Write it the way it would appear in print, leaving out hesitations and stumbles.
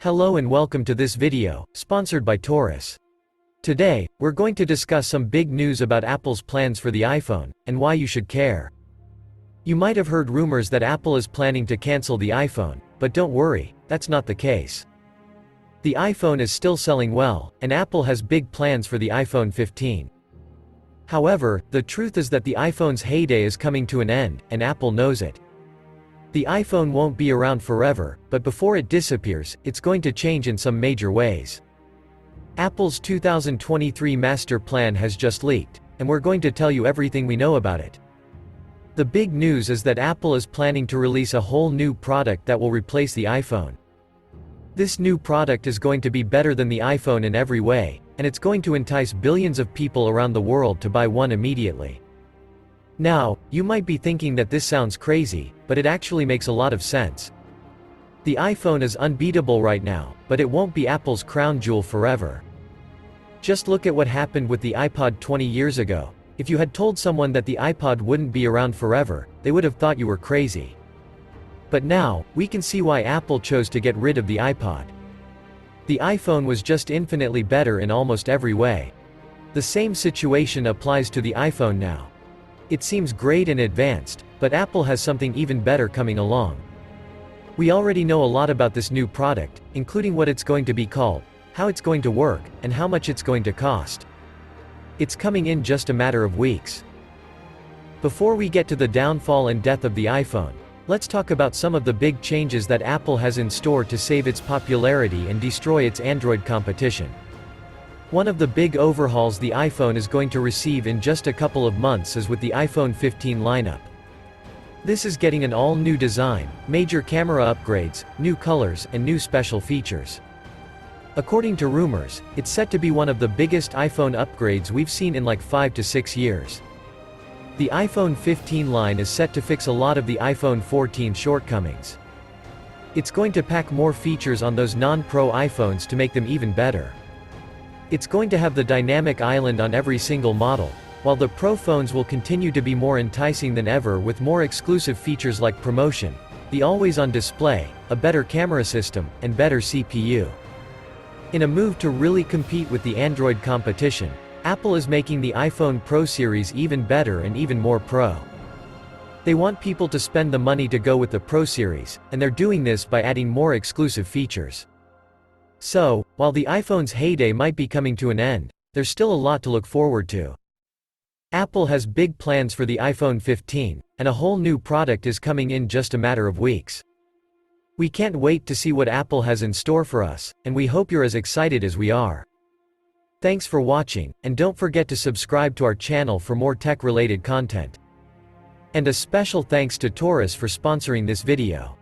Hello and welcome to this video, sponsored by Taurus. Today, we're going to discuss some big news about Apple's plans for the iPhone, and why you should care. You might have heard rumors that Apple is planning to cancel the iPhone, but don't worry, that's not the case. The iPhone is still selling well, and Apple has big plans for the iPhone 15. However, the truth is that the iPhone's heyday is coming to an end, and Apple knows it. The iPhone won't be around forever, but before it disappears, it's going to change in some major ways. Apple's 2023 master plan has just leaked, and we're going to tell you everything we know about it. The big news is that Apple is planning to release a whole new product that will replace the iPhone. This new product is going to be better than the iPhone in every way, and it's going to entice billions of people around the world to buy one immediately. Now, you might be thinking that this sounds crazy, but it actually makes a lot of sense. The iPhone is unbeatable right now, but it won't be Apple's crown jewel forever. Just look at what happened with the iPod 20 years ago. If you had told someone that the iPod wouldn't be around forever, they would have thought you were crazy. But now, we can see why Apple chose to get rid of the iPod. The iPhone was just infinitely better in almost every way. The same situation applies to the iPhone now. It seems great and advanced, but Apple has something even better coming along. We already know a lot about this new product, including what it's going to be called, how it's going to work, and how much it's going to cost. It's coming in just a matter of weeks. Before we get to the downfall and death of the iPhone, let's talk about some of the big changes that Apple has in store to save its popularity and destroy its Android competition. One of the big overhauls the iPhone is going to receive in just a couple of months is with the iPhone 15 lineup. This is getting an all-new design, major camera upgrades, new colors, and new special features. According to rumors, it's set to be one of the biggest iPhone upgrades we've seen in like 5 to 6 years. The iPhone 15 line is set to fix a lot of the iPhone 14 shortcomings. It's going to pack more features on those non-Pro iPhones to make them even better. It's going to have the dynamic island on every single model, while the Pro phones will continue to be more enticing than ever with more exclusive features like promotion, the always-on display, a better camera system, and better CPU. In a move to really compete with the Android competition, Apple is making the iPhone Pro series even better and even more pro. They want people to spend the money to go with the Pro series, and they're doing this by adding more exclusive features. So, while the iPhone's heyday might be coming to an end, there's still a lot to look forward to. Apple has big plans for the iPhone 15, and a whole new product is coming in just a matter of weeks. We can't wait to see what Apple has in store for us, and we hope you're as excited as we are. Thanks for watching, and don't forget to subscribe to our channel for more tech-related content. And a special thanks to Taurus for sponsoring this video.